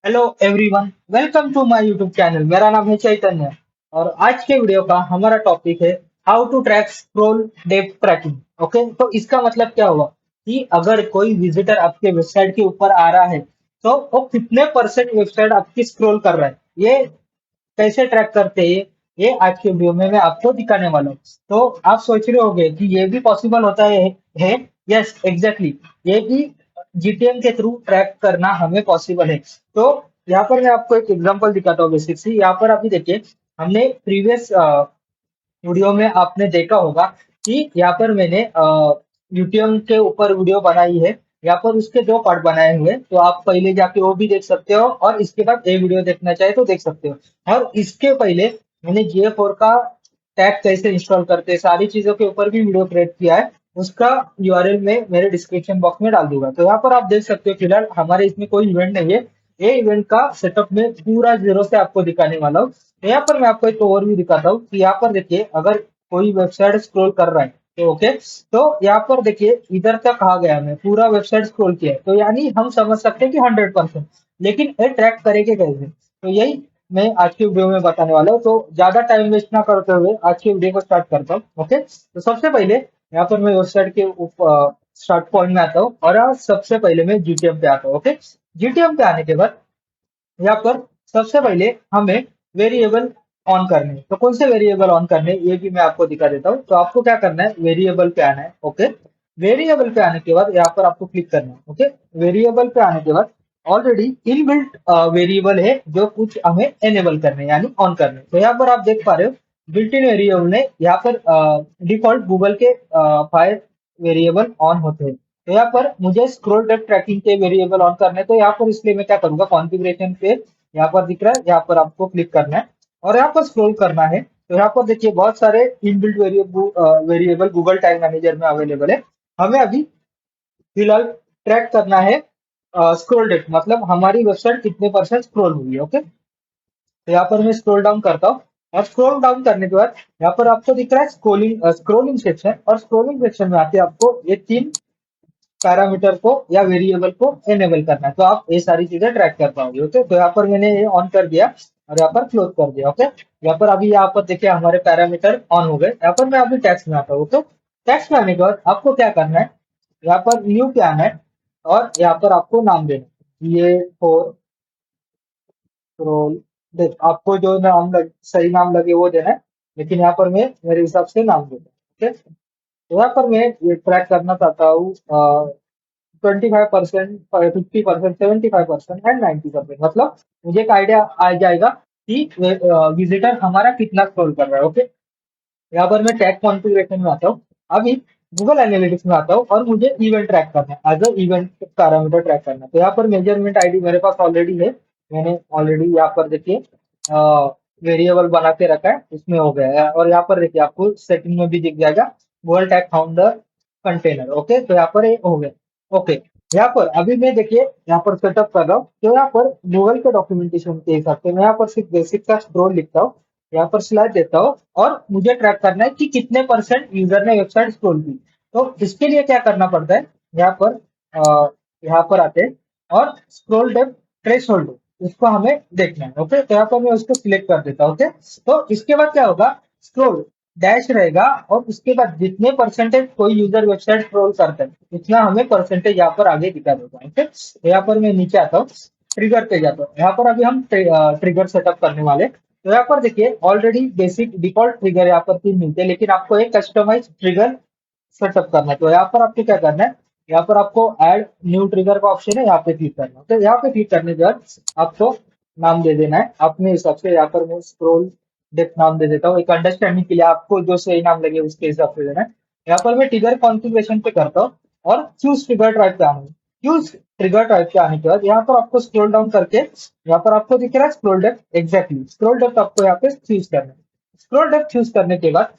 Hello everyone, welcome to my YouTube channel. मेरा नाम है चैतन्य और आज के वीडियो का हमारा टॉपिक है how to track scroll depth tracking. Okay, तो इसका मतलब क्या हुआ कि अगर कोई विजिटर आपके वेबसाइट के ऊपर आ रहा है तो वो कितने परसेंट वेबसाइट आपकी स्क्रॉल कर रहा है, ये कैसे ट्रैक करते हैं, ये आज के वीडियो में मैं आपको दिखाने वाला हूँ। तो आप सोच रहे होंगे कि ये भी पॉसिबल होता है। यस, एग्जैक्टली, ये भी जीटीएम के थ्रू ट्रैक करना हमें पॉसिबल है। तो यहाँ पर मैं आपको एक एग्जांपल दिखाता हूँ। बेसिकली यहाँ पर अभी देखिए, हमने प्रीवियस वीडियो में आपने देखा होगा कि यहाँ पर मैंने यूटीएम के ऊपर वीडियो बनाई है। यहाँ पर उसके दो पार्ट बनाए हुए हैं, तो आप पहले जाके वो भी देख सकते हो और इसके बाद ये वीडियो देखना चाहे तो देख सकते हो। और इसके पहले मैंने GA4 का टैग कैसे इंस्टॉल करते हैं, सारी चीजों के ऊपर भी वीडियो क्रिएट किया है। उसका यूआरएल में मेरे डिस्क्रिप्शन बॉक्स में डाल दूंगा। तो यहाँ पर आप देख सकते हो, फिलहाल हमारे इसमें कोई इवेंट नहीं है। ये इवेंट का सेटअप में पूरा जीरो से आपको दिखाने वाला हूँ। तो यहाँ पर मैं आपको एक ओवरव्यू दिखाता हूँ कि यहाँ पर देखिए, अगर कोई वेबसाइट स्क्रॉल कर रहा है तो ओके, तो यहाँ पर देखिए इधर तक आ गया, मैं पूरा वेबसाइट स्क्रॉल किया है, तो यानी हम समझ सकते हैं कि 100%। लेकिन ये ट्रैक करेंगे कैसे, तो यही मैं आज के वीडियो में बताने वाला हूँ। तो ज्यादा टाइम वेस्ट ना करते हुए आज के वीडियो को स्टार्ट करता हूँ। ओके, तो सबसे पहले यहाँ पर मैं वेबसाइट के स्टार्ट पॉइंट में आता हूँ और आज सबसे पहले मैं जीटीएम पे आता हूँ। ओके, जीटीएम पे आने के बाद यहाँ पर सबसे पहले हमें वेरिएबल ऑन करने हैं। तो कौन से वेरिएबल ऑन करने हैं, ये भी मैं आपको दिखा देता हूँ। तो आपको क्या करना है, वेरिएबल पे आना है। ओके, वेरिएबल पे आने के बाद यहाँ पर आपको क्लिक करना है। ओके, वेरिएबल पे आने के बाद ऑलरेडी इनबिल्ट वेरिएबल है जो कुछ हमें एनेबल करने यानी ऑन करने। तो यहाँ पर आप देख पा रहे हो, बिल्ट इन वेरिएबल ने यहाँ पर डिफॉल्ट गूगल के फाइल वेरिएबल ऑन होते हैं। तो यहाँ पर मुझे स्क्रॉल डेप्थ ट्रैकिंग के वेरिएबल ऑन करने हैं, तो यहाँ पर इसलिए मैं क्या करूंगा, कॉन्फ़िगरेशन पे यहाँ पर दिख रहा है, यहाँ पर आपको क्लिक करना है और यहाँ पर स्क्रॉल करना है। तो यहाँ पर देखिए बहुत सारे inbuilt variable Google tag manager में अवेलेबल है। हमें अभी फिलहाल ट्रैक करना है स्क्रॉल डेप्थ, मतलब हमारी वेबसाइट कितने परसेंट स्क्रॉल हुई है। ओके, तो यहाँ पर मैं स्क्रॉल डाउन करता हूँ और स्क्रॉल डाउन करने के बाद यहाँ पर आपको दिख रहा है स्क्रोलिंग सेक्शन, और स्क्रोलिंग सेक्शन में आके आपको ये तीन पैरामीटर को या वेरिएबल को एनेबल करना है, तो आप ये सारी चीजें ट्रैक कर पाओगे। ओके, तो यहाँ पर मैंने ये ऑन कर दिया और यहाँ पर क्लोज कर दिया। ओके, यहाँ पर अभी यहाँ पर देखिए हमारे पैरामीटर ऑन हो गए। यहाँ पर मैं अभी टैक्स में आता हूँ। तो टैक्स में आने के बाद आपको क्या करना है, यहाँ पर न्यू पे आना है और यहाँ पर आपको नाम देना है, ये फोर रोल। देख, आपको जो सही नाम लगे वो देना है, लेकिन यहाँ पर मैं मेरे हिसाब से नाम देता हूँ। ओके, तो यहाँ पर मैं ये ट्रैक करना चाहता हूँ 25%, 50%, 75% एंड 90%, मतलब मुझे एक आइडिया आ जाएगा कि विजिटर हमारा कितना स्क्रॉल कर रहा है। ओके, यहाँ पर मैं टैग कॉन्फ़िगरेशन में आता हूँ। अभी गूगल एनालिटिक्स में आता हूँ और मुझे इवेंट ट्रैक करना है, as a event parameter track करना है। तो यहाँ पर मेजरमेंट आईडी मेरे पास ऑलरेडी है, मैंने ऑलरेडी यहाँ पर देखिए वेरिएबल बना के रखा है, उसमें हो गया है। और यहाँ पर देखिए आपको सेटिंग में भी दिख जाएगा Google tag founder container. Okay, तो यहाँ पर ये हो गया। ओके, यहाँ पर अभी मैं देखिए यहाँ पर सेटअप कर रहा हूँ, तो यहाँ पर गूगल के डॉक्यूमेंटेशन के हिसाब से मैं यहाँ पर सिर्फ बेसिक का स्क्रोल लिखता हूँ, यहाँ पर स्लैश देता हूँ और मुझे ट्रैक करना है कि कितने परसेंट यूजर ने वेबसाइट स्क्रॉल की। तो इसके लिए क्या करना पड़ता है, यहाँ पर यहाँ पर आते हैं और स्क्रॉल डेप्थ थ्रेशोल्ड, उसको हमें देखना है। ओके, तो यहाँ पर मैं उसको सिलेक्ट कर देता हूँ। ओके, तो इसके बाद क्या होगा, स्क्रॉल डैश रहेगा और उसके बाद जितने परसेंटेज कोई यूजर वेबसाइट स्क्रॉल करता है उतना हमें परसेंटेज यहाँ पर आगे दिखा देगा। ओके, तो यहाँ पर मैं नीचे आता हूँ, ट्रिगर पे जाता हूँ। यहाँ पर अभी हम ट्रिगर सेटअप करने वाले। तो यहाँ पर देखिए ऑलरेडी बेसिक डिफॉल्ट ट्रिगर यहाँ पर 3 मिलते हैं, लेकिन आपको एक कस्टमाइज ट्रिगर सेटअप करना है। तो यहाँ पर आपको क्या करना है, यहाँ पर आपको ऐड न्यू ट्रिगर का ऑप्शन है, यहाँ पे क्लिक करना है। तो यहाँ पे क्लिक करने के बाद आपको नाम दे देना है अपने हिसाब से। यहाँ पर मैं स्क्रोल डेप्थ नाम दे देता हूँ, एक अंडरस्टैंडिंग के लिए आपको जो सही नाम लगे उसके हिसाब से देना है। यहाँ पर मैं ट्रिगर कॉन्फ़िगरेशन पे करता हूँ और चूज ट्रिगर टाइप पे आना है। चूज ट्रिगर टाइप पे आने के बाद यहाँ पर आपको स्क्रॉल डाउन करके यहाँ पर आपको दिख रहा है scroll depth, exactly scroll depth आपको यहाँ पे चूज करना है। स्क्रॉल डेप्थ चूज करने के बाद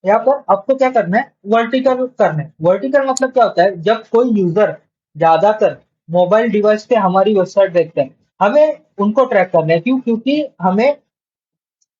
यहाँ पर आपको क्या करना है, वर्टिकल करना है। वर्टिकल मतलब क्या होता है, जब कोई यूजर ज्यादातर मोबाइल डिवाइस पे हमारी वेबसाइट देखते हैं, हमें उनको ट्रैक करना है। क्यों, क्योंकि हमें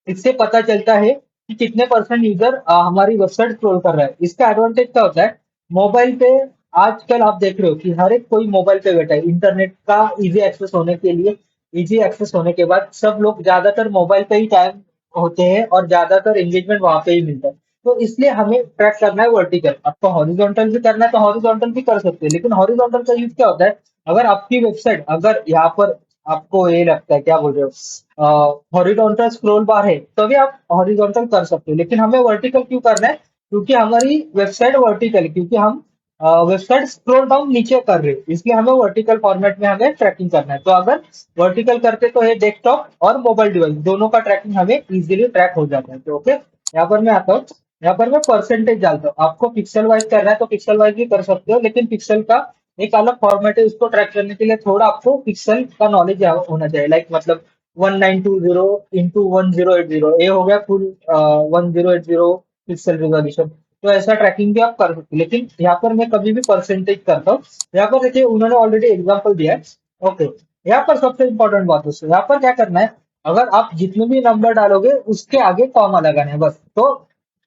इससे पता चलता है कि कितने परसेंट यूजर हमारी वेबसाइट स्क्रॉल कर रहा है। इसका एडवांटेज क्या होता है, मोबाइल पे आजकल आप देख रहे हो कि हर एक कोई मोबाइल पे बैठा है, इंटरनेट का इजी एक्सेस होने के लिए इजी एक्सेस होने के बाद सब लोग ज्यादातर मोबाइल पे ही टाइम होते हैं और ज्यादातर एंगेजमेंट वहां पे ही मिलता है। तो इसलिए हमें ट्रैक करना है वर्टिकल। आपको हॉरिजॉन्टल भी करना है तो हॉरिजॉन्टल भी कर सकते हैं, लेकिन हॉरिजॉन्टल का यूज क्या होता है, अगर आपकी वेबसाइट अगर यहाँ पर आपको ये लगता है क्या बोल रहे हो हॉरिजॉन्टल स्क्रॉल बार है तभी आप हॉरिजॉन्टल कर सकते हो, लेकिन हमें वर्टिकल क्यों करना है, क्योंकि हमारी वेबसाइट वर्टिकल है, क्योंकि हम वेबसाइट स्क्रॉल डाउन नीचे कर रहे हैं, इसलिए हमें वर्टिकल फॉर्मेट में हमें ट्रैकिंग करना है। तो अगर वर्टिकल करते तो ये डेस्कटॉप और मोबाइल डिवाइस दोनों का ट्रैकिंग हमें इजीली ट्रैक हो जाता है। तो ओके, यहाँ पर मैं आता हूँ, यहाँ पर मैं परसेंटेज डालता हूँ। आपको पिक्सल वाइज करना है तो पिक्सल वाइज भी कर सकते हो, लेकिन पिक्सल का एक अलग फॉर्मेट है, उसको ट्रैक करने के लिए थोड़ा आपको पिक्सल का नॉलेज होना चाहिए। लाइक मतलब 1920 इंटू 1080 ये हो गया फुल 1080 पिक्सल रिजोल्यूशन। तो ऐसा ट्रैकिंग भी आप कर सकते हो, लेकिन यहाँ पर मैं कभी भी परसेंटेज करता हूँ। यहाँ पर देखिए उन्होंने ऑलरेडी एग्जाम्पल दिया है। ओके, यहाँ पर सबसे इंपॉर्टेंट बात है, यहाँ पर क्या करना है, अगर आप जितने भी नंबर डालोगे उसके आगे कॉमा लगाना है बस। तो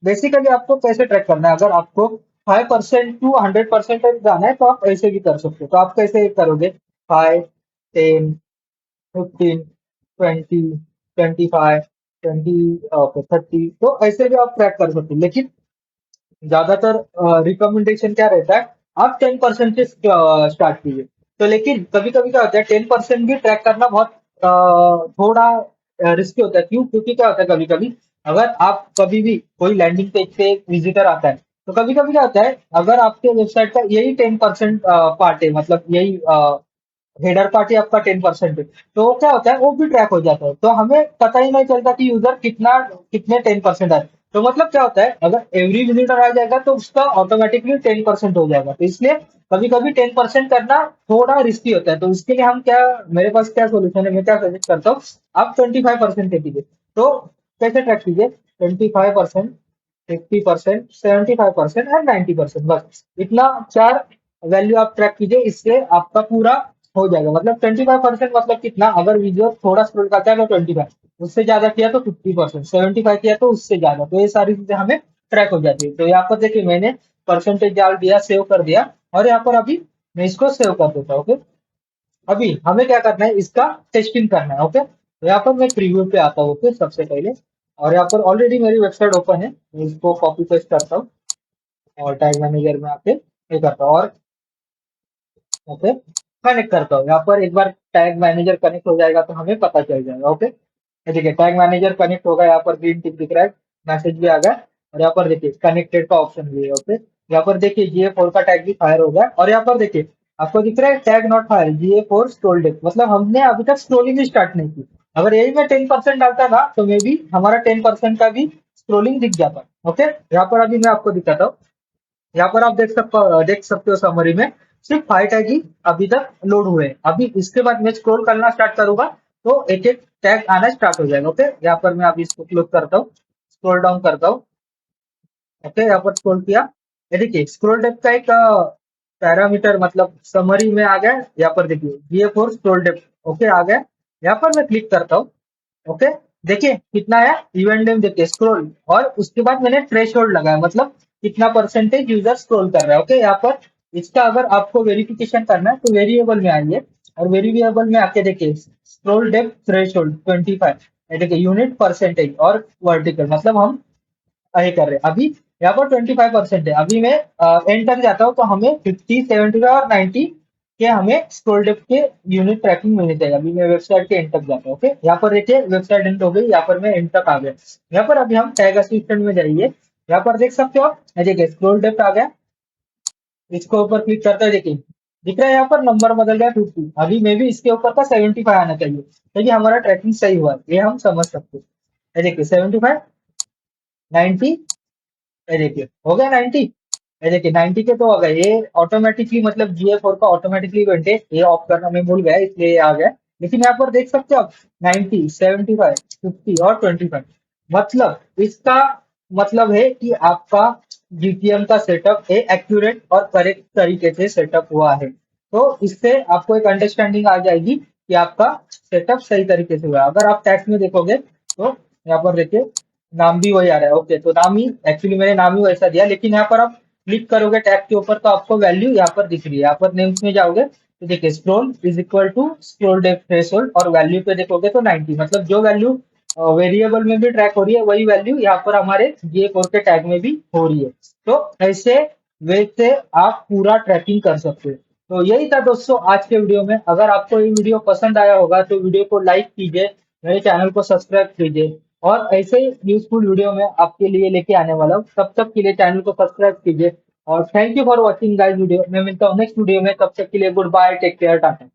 बेसिकली आपको कैसे ट्रैक करना है, अगर आपको 5% टू 100% जाना है तो आप ऐसे भी कर सकते हो। तो आप कैसे करोगे, 5, 10, 15, 20, 25, 20, ओके 30, तो ऐसे भी आप ट्रैक कर सकते हो। लेकिन ज्यादातर रिकमेंडेशन क्या रहता है, आप 10% से स्टार्ट कीजिए। तो लेकिन कभी कभी क्या होता है, 10% भी ट्रैक करना बहुत थोड़ा रिस्की होता है। क्यों, क्योंकि क्या होता है, कभी कभी अगर आप कभी भी कोई लैंडिंग पेज पे एक विजिटर आता है, तो कभी कभी क्या होता है, अगर आपके वेबसाइट का यही 10% पार्ट है, मतलब यही हेडर पार्ट ही आपका 10% है, तो वो क्या होता है, वो भी ट्रैक हो जाता है। तो हमें पता ही नहीं चलता कि यूजर कितने 10% आए। तो मतलब क्या होता है, अगर एवरी विजिटर आ जाएगा तो उसका ऑटोमेटिकली 10% हो जाएगा। तो इसलिए कभी कभी 10% करना थोड़ा रिस्की होता है। तो इसके लिए हम क्या, मेरे पास क्या सोल्यूशन है, मैं क्या सजेस्ट करता हूँ, आप 25% दे दीजिए। तो कैसे ट्रैक कीजिए, 25%, 50%, 75% और 90%, बस इतना चार वैल्यू आप ट्रैक कीजिए, इससे आपका पूरा हो जाएगा। मतलब 25% मतलब कितना, अगर वीडियो थोड़ा स्क्रॉल करता है तो 25, उससे ज्यादा किया तो 50%, 75 किया तो उससे ज्यादा। तो ये सारी चीजें हमें ट्रैक हो जाती है। तो यहाँ पर देखिए मैंने परसेंटेज डाल दिया, सेव कर दिया, और यहाँ पर अभी मैं इसको सेव कर देता हूँ। ओके, अभी हमें क्या करना है, इसका टेस्टिंग करना है। ओके, तो यहाँ पर मैं प्रीव्यू पे आता हूँ। ओके, सबसे पहले, और यहाँ पर ऑलरेडी मेरी वेबसाइट ओपन है, मैं इसको कॉपी पेस्ट करता हूँ और टैग मैनेजर में आके ये करता हूँ और ओके कनेक्ट करता हूँ। यहाँ पर एक बार टैग मैनेजर कनेक्ट हो जाएगा तो हमें पता चल जाएगा। ओके, ये देखिए टैग मैनेजर कनेक्ट होगा, यहाँ पर ग्रीन टिक दिख रहा है, मैसेज भी आ गया, और यहाँ पर देखिए कनेक्टेड का ऑप्शन भी है। ओके, यहाँ पर देखिए GA4 का टैग भी फायर हो गया, और यहाँ पर देखिए आपको दिख रहा है tag not fire, GA4 scroll depth, मतलब हमने अभी तक स्क्रोलिंग ही स्टार्ट नहीं की। अगर यही मैं 10% डालता था तो मे बी हमारा 10% का भी स्क्रोलिंग दिख जाता। ओके, यहाँ पर अभी मैं आपको दिखाता हूँ। यहाँ पर आप देख सकते हो समरी में सिर्फ 5 टैग ही अभी तक लोड हुए हैं। अभी इसके बाद मैं स्क्रॉल करना स्टार्ट करूंगा तो एक एक टैग आना स्टार्ट हो जाएगा। ओके, यहाँ पर मैं अभी इसको क्लोज करता हूँ, स्क्रॉल डाउन करता हूँ। ओके, यहाँ पर स्क्रॉल किया, ये देखिए स्क्रॉल डेप्थ का एक पैरामीटर मतलब समरी में आ गया। यहाँ पर देखिए GA4 स्क्रॉल डेप्थ ओके आ गया। यहाँ पर मैं क्लिक करता हूँ। ओके, देखिए कितना है, इवेंट नेम देखिए स्क्रॉल, और उसके बाद मैंने थ्रेशोल्ड लगाया, मतलब कितना परसेंटेज यूजर स्क्रॉल कर रहा है। ओके, यहाँ पर इसका अगर आपको वेरिफिकेशन करना है तो वेरिएबल में आइए, और वेरिएबल में आके देखिए स्क्रॉल डेप्थ थ्रेशोल्ड 25, देखिए यूनिट परसेंटेज और वर्टिकल, मतलब हम ये कर रहे हैं। अभी यहाँ पर 25% है। अभी मैं एंटर जाता हूँ तो हमें 50, 70 और 90 के हमें स्क्रॉल डेप्थ के यूनिट ट्रैकिंग मिलनी चाहिए। अभी मैं वेबसाइट के एंड तक जाता हूँ। ओके, यहाँ पर देखिए वेबसाइट एंड हो गई, यहाँ पर मैं एंड तक आ गया। यहाँ पर अभी हम टैग असिस्टेंट में जाइए, यहाँ पर देख सकते हो आप, ये देखिए स्क्रॉल डेप्थ आ गया, इसके ऊपर क्लिक करते हैं, देखिए दिख रहा है यहाँ पर नंबर बदल गया 50। अभी मे भी इसके ऊपर का 75 आना चाहिए, क्योंकि हमारा ट्रैकिंग सही हुआ है, ये हम समझ सकते हैं। ये देखिए 75, 90, ये देखिए हो गया 90। ये देखिए 90 के तो हो गए, ये ऑटोमेटिकली मतलब GA4 का ऑटोमेटिकली इवेंट है, ये ऑफ करना मैं भूल गया इसलिए ये आ गया। लेकिन यहाँ पर देख सकते हो आप 90, 75, 50 और 25, मतलब इसका मतलब है कि आपका GTM का सेटअप है एक्यूरेट और करेक्ट तरीके से सेटअप हुआ है। तो इससे आपको एक अंडरस्टैंडिंग आ जाएगी कि आपका सेटअप सही तरीके से हुआ है। अगर आप टैक्स में देखोगे तो यहाँ पर देखिए नाम भी वही आ रहा है। ओके, तो नाम ही एक्चुअली मैंने नाम ही वैसा दिया, लेकिन यहाँ पर आप क्लिक करोगे टैग के ऊपर तो आपको वैल्यू यहाँ पर दिख रही है। यहाँ पर नेम्स में जाओगे तो देखिए scroll is equal to scroll depth threshold, और वैल्यू पे देखोगे तो 90, मतलब जो वैल्यू वेरिएबल में भी ट्रैक हो रही है वही वैल्यू यहाँ पर हमारे GA4 के टैग में भी हो रही है। तो ऐसे वे से आप पूरा ट्रैकिंग कर सकते हो। तो यही था दोस्तों आज के वीडियो में। अगर आपको ये वीडियो पसंद आया होगा तो वीडियो को लाइक कीजिए, मेरे चैनल को सब्सक्राइब कीजिए, और ऐसे ही यूजफुल वीडियो में आपके लिए लेके आने वाला हूँ। तब तक के लिए चैनल को सब्सक्राइब कीजिए, और thank you for watching guys video. मैं मिलता हूँ नेक्स्ट वीडियो में, तब तक के लिए good bye, take care, Tata.